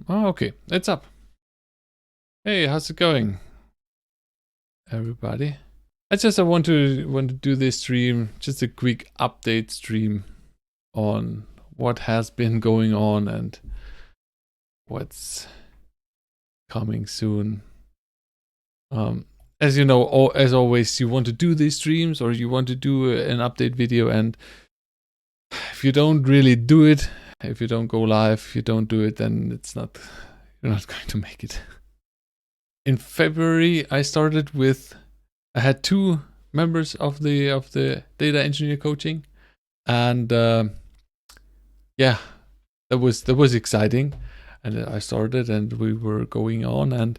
Oh, okay, it's up. Hey, how's it going, everybody? I want to do this stream, just a quick update stream on what has been going on and what's coming soon. As you know, as always, you want to do these streams or you want to do an update video, and if you don't really do it, if you don't go live, if you don't do it, then you're not going to make it. In February, I had 2 members of the data engineer coaching, and yeah, that was exciting. And I started, and we were going on, and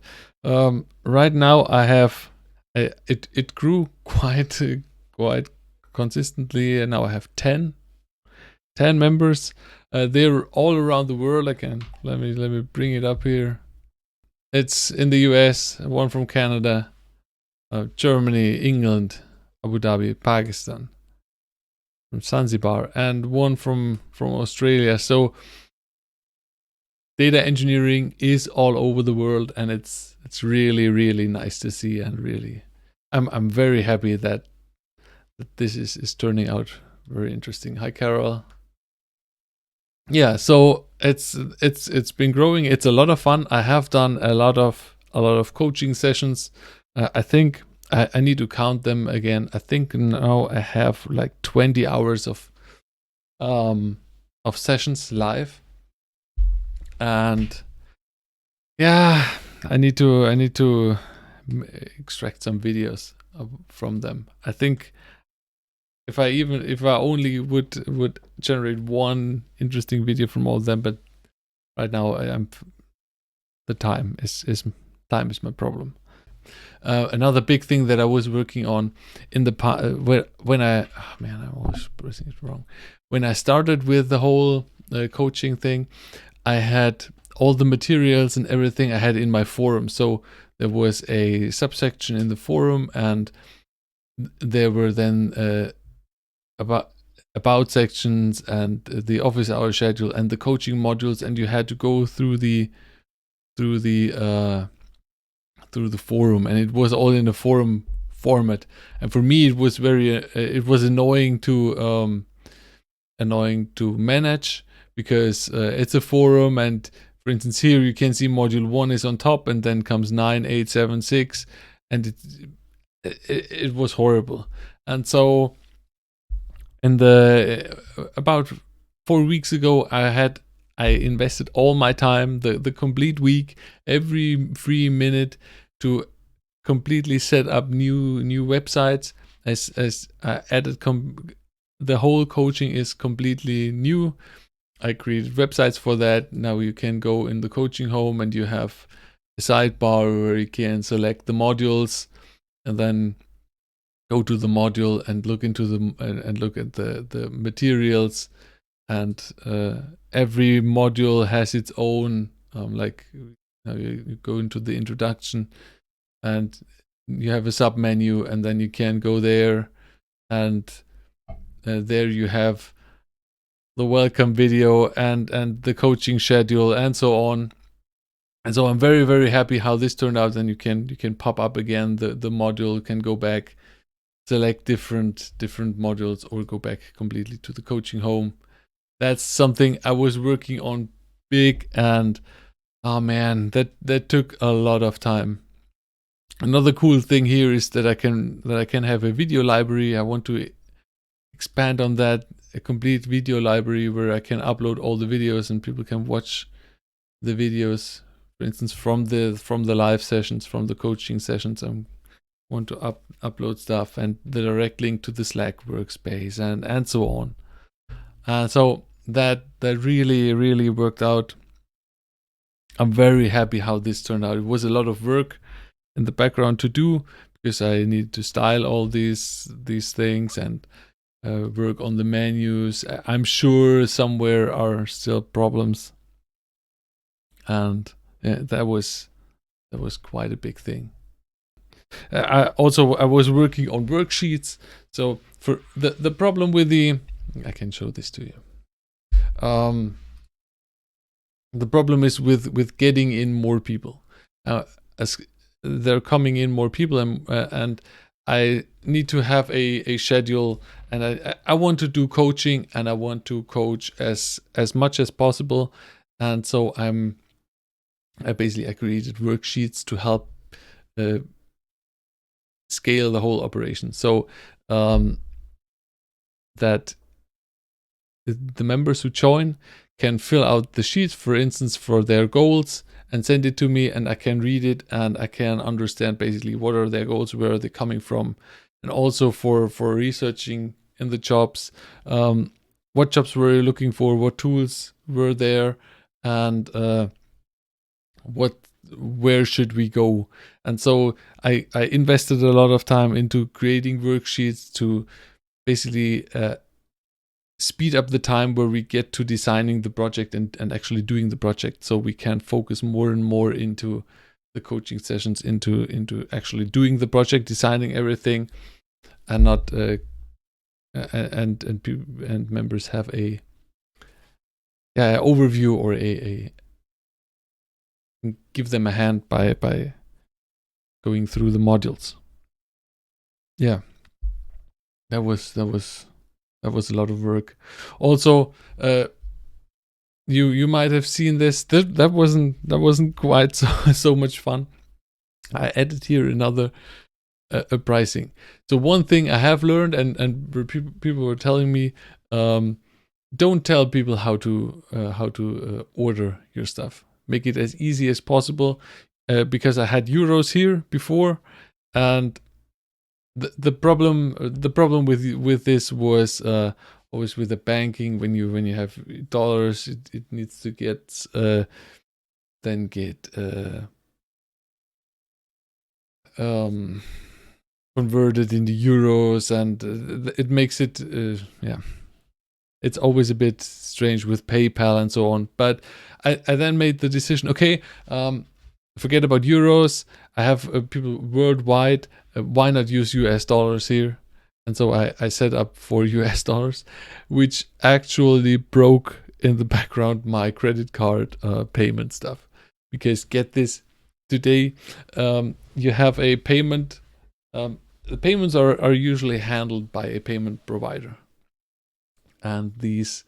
right now I have it grew quite consistently, and now I have 10 members. They're all around the world. Let me bring it up here. It's in the US, one from Canada, Germany, England, Abu Dhabi, Pakistan, from Zanzibar, and one from Australia. So data engineering is all over the world, and it's really, really nice to see, and really I'm very happy that this is turning out very interesting. Hi, Carol. Yeah, so it's been growing. It's a lot of fun. I have done a lot of coaching sessions. I think I need to count them again. I think now I have like 20 hours of sessions live, and yeah, I need to extract some videos from them. I think if I only would generate one interesting video from all of them, but right now the time is my problem. Another big thing that I was working on in the past, I'm always pressing it wrong. When I started with the whole coaching thing, I had all the materials and everything I had in my forum. So there was a subsection in the forum, and there were then about sections and the office hour schedule and the coaching modules, and you had to go through the forum, and it was all in a forum format. And for me, it was annoying to manage, because it's a forum, and for instance here you can see module 1 is on top, and then comes 9, 8, 7, 6, and it was horrible. And so about 4 weeks ago, I invested all my time, the complete week, every free minute, to completely set up new websites. As I added the whole coaching is completely new. I created websites for that. Now you can go in the coaching home, and you have a sidebar where you can select the modules, and then go to the module and look into and look at the materials. And every module has its own, you go into the introduction, and you have a sub menu, and then you can go there, and there you have the welcome video and the coaching schedule, and so on. And so I'm very, very happy how this turned out. And you can pop up again the module, can go back, select different modules, or go back completely to the coaching home. That's something I was working on big, and oh man, that took a lot of time. Another cool thing here is that I can have a video library. I want to expand on that, a complete video library where I can upload all the videos, and people can watch the videos, for instance, from the live sessions, from the coaching sessions. I want to upload stuff, and the direct link to the Slack workspace, and so on. So that really, really worked out. I'm very happy how this turned out. It was a lot of work in the background to do, because I need to style all these things and work on the menus. I'm sure somewhere are still problems, and that was quite a big thing. I was working on worksheets. So for the problem with I can show this to you. The problem is with getting in more people. As they're coming in more people, and I need to have a schedule, and I want to do coaching, and I want to coach as much as possible, and so I basically created worksheets to help scale the whole operation. So that the members who join can fill out the sheets, for instance, for their goals, and send it to me, and I can read it, and I can understand basically what are their goals, where are they coming from, and also for researching in the jobs, what jobs were you looking for, what tools were there, and where should we go. And so I invested a lot of time into creating worksheets to basically speed up the time where we get to designing the project and actually doing the project, so we can focus more and more into the coaching sessions, into actually doing the project, designing everything, and not and members have a overview, or a give them a hand by going through the modules. Yeah, that was a lot of work. Also, you might have seen this. That wasn't quite so much fun. I added here another pricing. So one thing I have learned, and people were telling me, don't tell people how to order your stuff. Make it as easy as possible, because I had euros here before, and the problem with this was always with the banking. When you have dollars, it needs to get converted into euros, and it makes it it's always a bit strange with PayPal and so on. But I then made the decision, okay, forget about euros. I have people worldwide. Why not use US dollars here? And so I set up for US dollars, which actually broke in the background my credit card payment stuff. Because get this, today you have a payment. The payments are usually handled by a payment provider, and these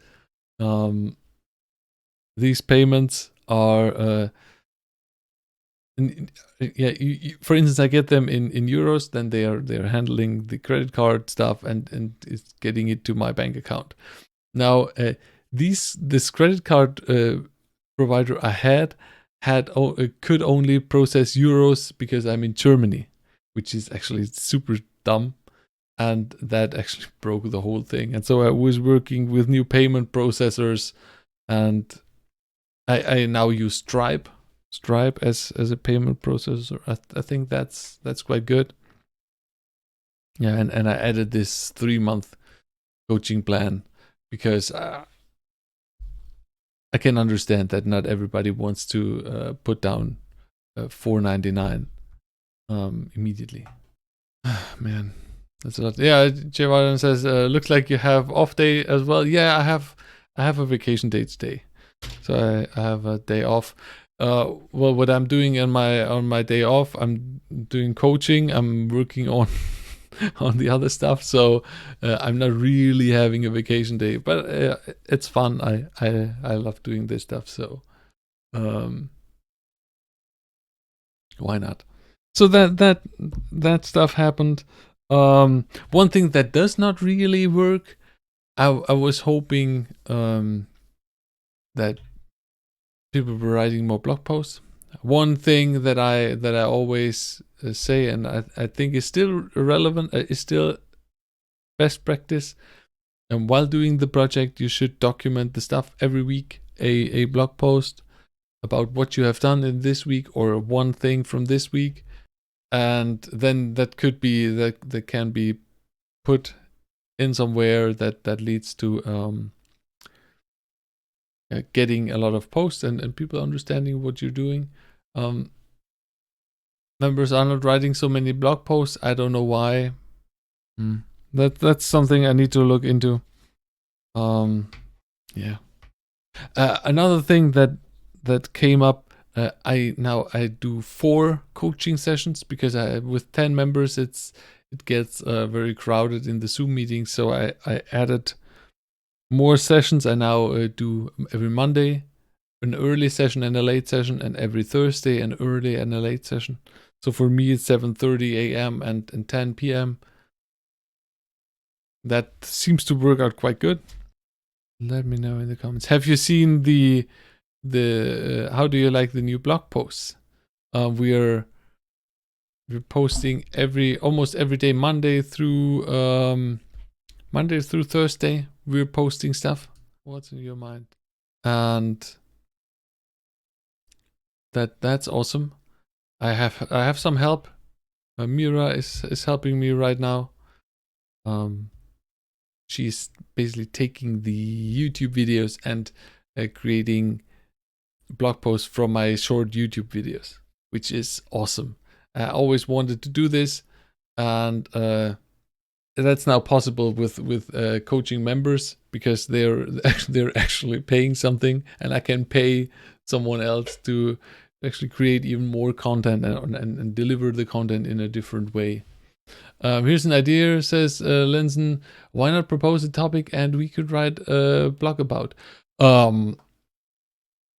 payments are for instance, I get them in euros, then they're handling the credit card stuff and it's getting it to my bank account. Now this credit card provider I had could only process euros because I'm in Germany, which is actually super dumb, and that actually broke the whole thing. And so I was working with new payment processors, and I now use Stripe as a payment processor. I think that's quite good. Yeah, and I added this 3-month coaching plan because I can understand that not everybody wants to put down $4.99 immediately. Man, that's a lot. Yeah, Jay Warden says, looks like you have off day as well. Yeah, I have a vacation day today, so I have a day off. Well, what I'm doing on my day off, I'm doing coaching. I'm working on the other stuff, so I'm not really having a vacation day, but it's fun. I love doing this stuff, so why not? So that stuff happened. One thing that does not really work, I was hoping that people were writing more blog posts. One thing that I always say, and I think is still relevant, is still best practice. And while doing the project, you should document the stuff every week. A blog post about what you have done in this week, or one thing from this week, and then that can be put in somewhere that leads to getting a lot of posts and people understanding what you're doing. Members are not writing so many blog posts. I don't know why. That's something I need to look into. Yeah. Another thing that that came up. I do 4 coaching sessions because with 10 members it gets very crowded in the Zoom meetings. So I added more sessions. I now do every Monday an early session and a late session, and every Thursday an early and a late session. So for me it's 7:30 a.m. and 10 p.m. That seems to work out quite good. Let me know in the comments. Have you seen the how do you like the new blog posts? We're posting almost every day, Monday through Thursday. We're posting stuff. What's in your mind? And that's awesome. I have some help. Mira is helping me right now. She's basically taking the YouTube videos and creating blog posts from my short YouTube videos, which is awesome. I always wanted to do this, and that's now possible with coaching members because they're actually paying something, and I can pay someone else to actually create even more content and deliver the content in a different way. Here's an idea, says Lenzen. Why not propose a topic and we could write a blog about?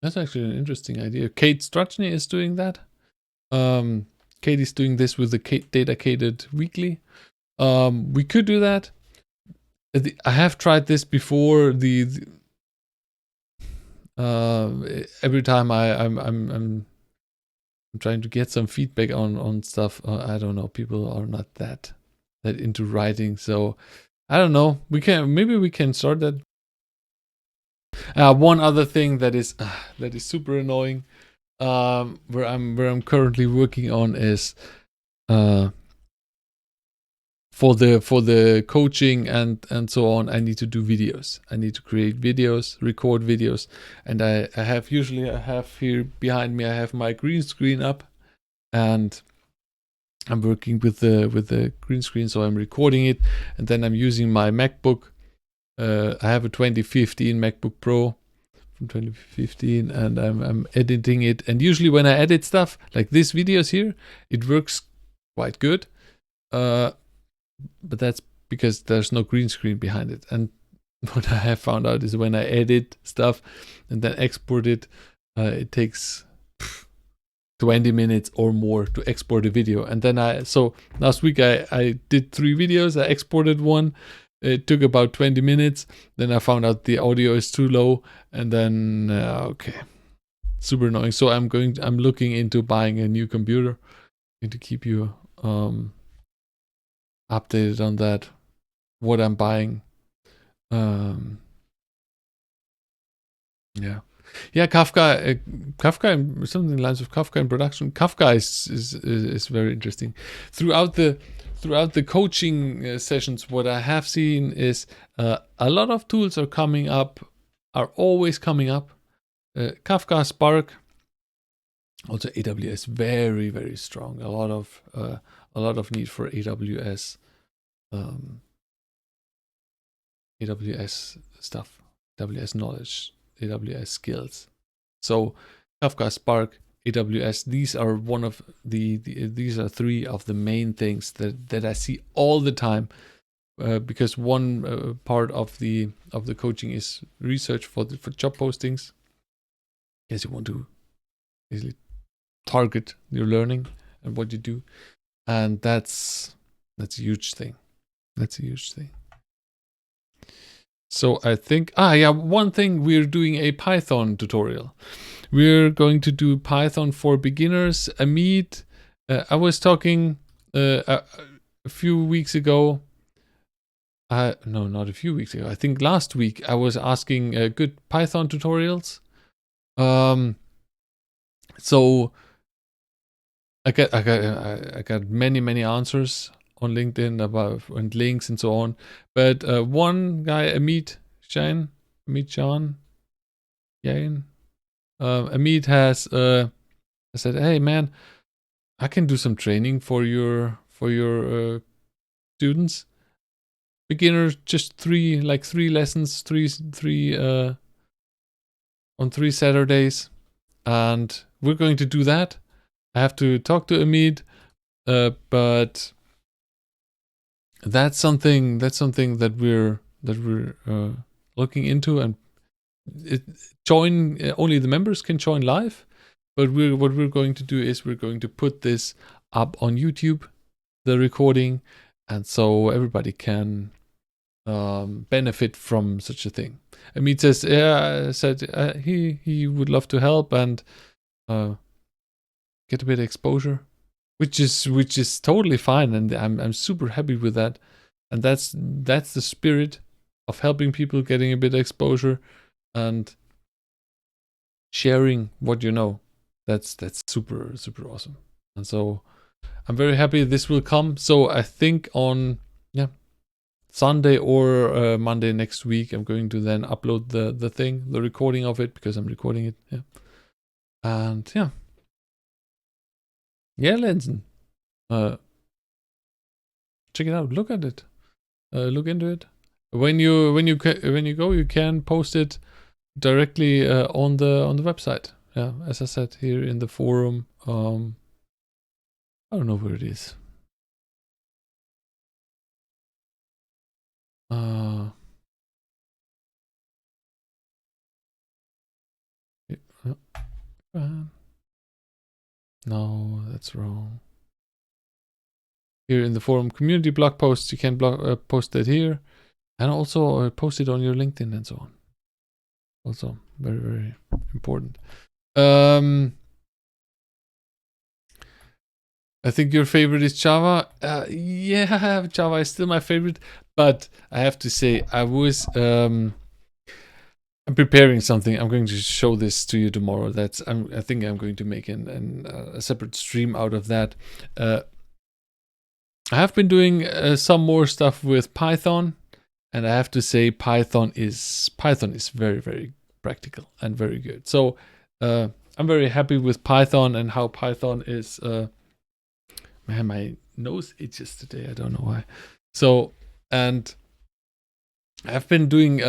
That's actually an interesting idea. Kate Strachny is doing that. Kate is doing this with the Dedicated Weekly. We could do that. I have tried this before. Every time I'm trying to get some feedback on stuff. I don't know. People are not that into writing, so I don't know. Maybe we can start that. One other thing that is super annoying, where I'm currently working on is for the coaching and so on. I need to do videos. I need to create videos, record videos, and I have here behind me. I have my green screen up, and I'm working with the green screen, so I'm recording it, and then I'm using my MacBook. I have a 2015 MacBook Pro from 2015, and I'm editing it. And usually when I edit stuff like these videos here, it works quite good. But that's because there's no green screen behind it. And what I have found out is when I edit stuff and then export it, it takes 20 minutes or more to export a video. And then so last week I did 3 videos. I exported one. It took about 20 minutes. Then I found out the audio is too low, and then okay, super annoying. So I'm looking into buying a new computer. Need to keep you updated on that. What I'm buying. Yeah, Kafka, something in the lines of Kafka in production. Kafka is very interesting. Throughout the coaching sessions, what I have seen is a lot of tools are always coming up. Kafka, Spark, also AWS, very, very strong. A lot of need for AWS, AWS stuff, AWS knowledge, AWS skills. So Kafka, Spark, AWS, these are these are 3 of the main things that I see all the time, because one part of the coaching is research for job postings. Yes, you want to easily target your learning and what you do, and that's a huge thing. So I think one thing, we're doing a Python tutorial. We're going to do Python for beginners. Amit, I was talking a few weeks ago. No, not a few weeks ago. I think last week I was asking good Python tutorials. So I got many answers on LinkedIn and links and so on. But one guy, Amit Jain, Amit has said, "Hey man, I can do some training for your students, beginners, just 3 lessons, 3 on 3 Saturdays. and we're going to do that. I have to talk to Amit, but that's something that we're looking into, and only the members can join live. But what we're going to do is we're going to put this up on YouTube, the recording, and so everybody can benefit from such a thing. Amit said he would love to help and get a bit of exposure, which is totally fine, and I'm super happy with that. And that's the spirit of helping people, getting a bit of exposure and sharing what you know. That's super awesome. And so I'm very happy this will come. So I think on Sunday or Monday next week, I'm going to then upload the recording of it, because I'm recording it. Yeah. And Lenzen. Check it out. Look at it. Look into it. When you go, you can post it directly on the website. Yeah, as I said, here in the forum. I don't know where it is. No, that's wrong. Here in the forum community blog posts, you can post that here, and also post it on your LinkedIn and so on. Also very, very important. I think your favorite is Java. Yeah, Java is still my favorite, but I have to say I was I'm preparing something. I'm going to show this to you tomorrow. I think I'm going to make a separate stream out of that. I have been doing some more stuff with Python, and I have to say Python is very, very practical and very good. So I'm very happy with Python and how Python is. Man, my nose itches today. I don't know why. So, and I've been doing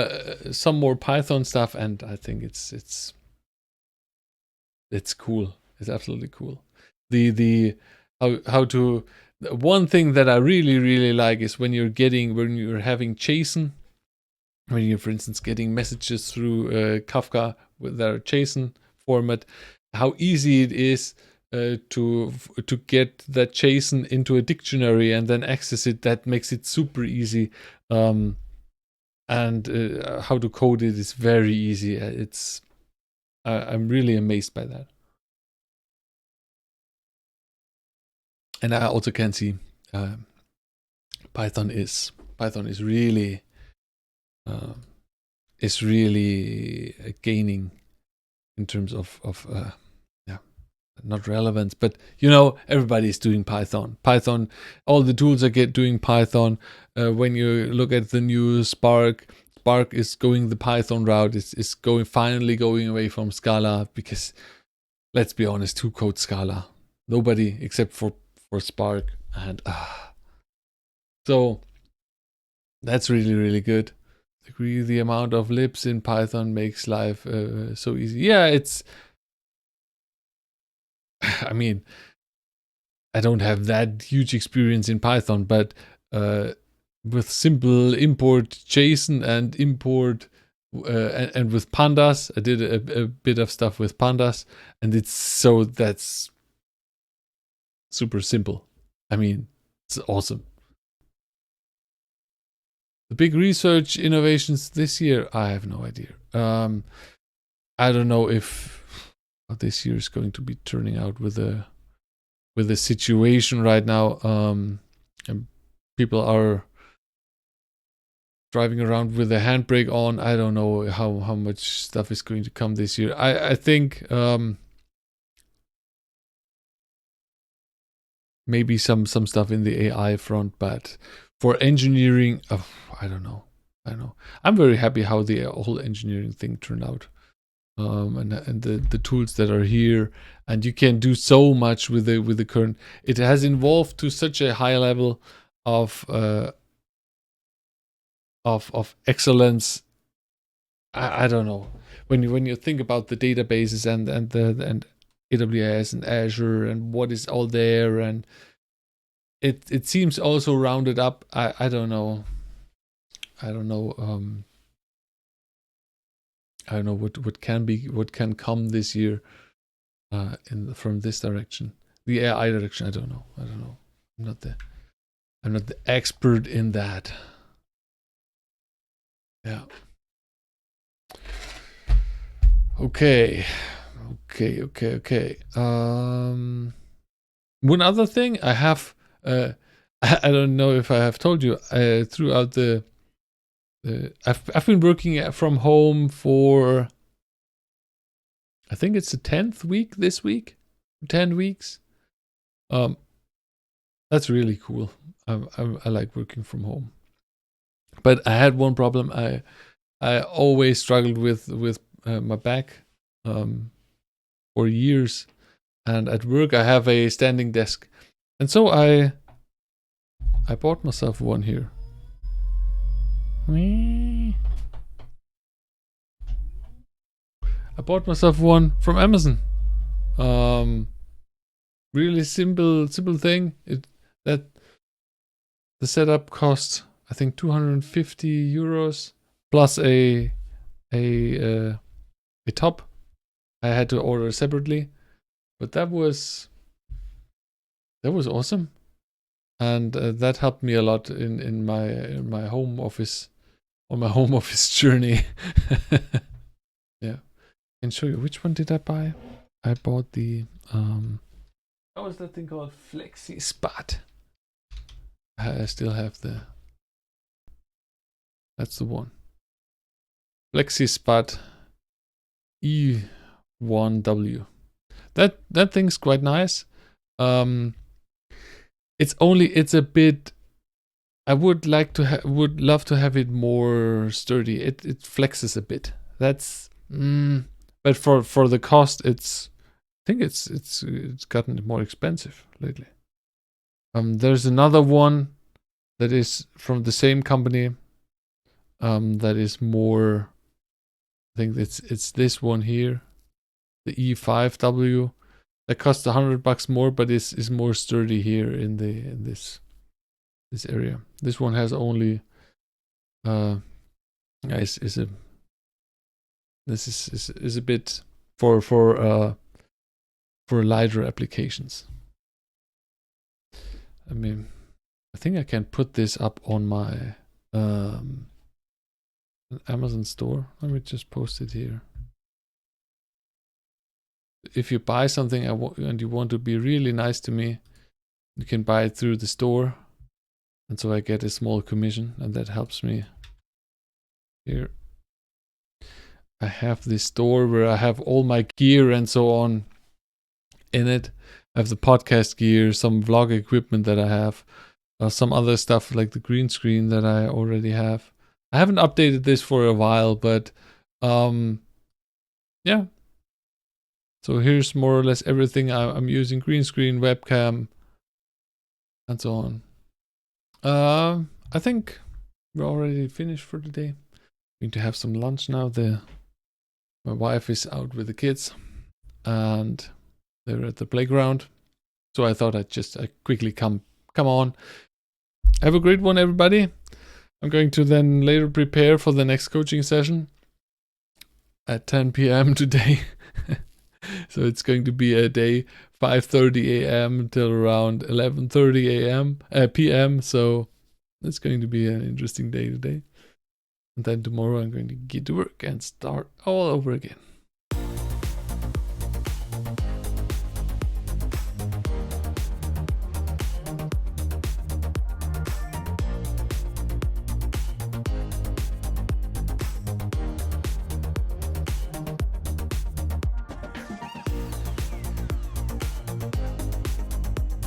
some more Python stuff, and I think it's cool. It's absolutely cool. How to. One thing that I really, really like is when you're having JSON, when you're, for instance, getting messages through Kafka with their JSON format, how easy it is to get that JSON into a dictionary and then access it. That makes it super easy. And how to code it is very easy. I'm really amazed by that. And I also can see Python is really gaining in terms of not relevance, but everybody is doing Python. All the tools are doing Python. When you look at the new Spark is going the Python route. It's finally going away from Scala, because let's be honest, who codes Scala? Nobody, except for Spark. And so that's really, really good. I agree, the amount of libs in Python makes life so easy. Yeah, I mean, I don't have that huge experience in Python, but with simple import JSON and import and with pandas, I did a bit of stuff with pandas, and that's super simple. I mean, it's awesome. The big research innovations this year, I have no idea. I don't know if this year is going to be turning out with the situation right now. And people are driving around with the handbrake on. I don't know how much stuff is going to come this year. I think maybe some stuff in the AI front, but for engineering, I don't know. I'm very happy how the whole engineering thing turned out. And the tools that are here, and you can do so much with the current. It has evolved to such a high level of excellence. I don't know. when you think about the databases and AWS and Azure and what is all there, and it seems also rounded up. I don't know. I don't know. I don't know what can come this year from this direction. The AI direction, I don't know. I'm not the expert in that. Yeah. Okay. One other thing I have, I don't know if I have told you, throughout I've been working from home for, I think it's the 10th week this week, 10 weeks. That's really cool. I like working from home, but I had one problem. I always struggled with my back for years, and at work I have a standing desk, and so I bought myself one here. I bought myself one from Amazon. Really simple thing. The setup cost, I think, 250 euros plus a top. I had to order separately, but that was awesome, and that helped me a lot in my home office, on my home office journey. Yeah, I can show you which one did I buy. I bought the what was that thing called? Flexi Spot. I still have that's the one. Flexi Spot E1W. That thing's quite nice. It's a bit, I would love to have it more sturdy. It flexes a bit. That's but for the cost, I think it's gotten more expensive lately. There's another one that is from the same company, that is more, I think it's this one here, the E5W, that costs $100 more, but is more sturdy here in this area. This one has only is a bit for lighter applications. I mean, I think I can put this up on my Amazon store. Let me just post it here. If you buy something and you want to be really nice to me, you can buy it through the store, and so I get a small commission, and that helps me. Here I have this store where I have all my gear and so on in it. I have the podcast gear, some vlog equipment that I have, some other stuff like the green screen that I already have. I haven't updated this for a while, but yeah. So here's more or less everything I'm using: green screen, webcam, and so on. I think we're already finished for today. Going to have some lunch now. My wife is out with the kids, and they're at the playground. So I thought I'd quickly come on. Have a great one, everybody. I'm going to then later prepare for the next coaching session at 10 p.m. today. So it's going to be a day 5:30 a.m. till around 11:30 p.m. So it's going to be an interesting day today. And then tomorrow I'm going to get to work and start all over again.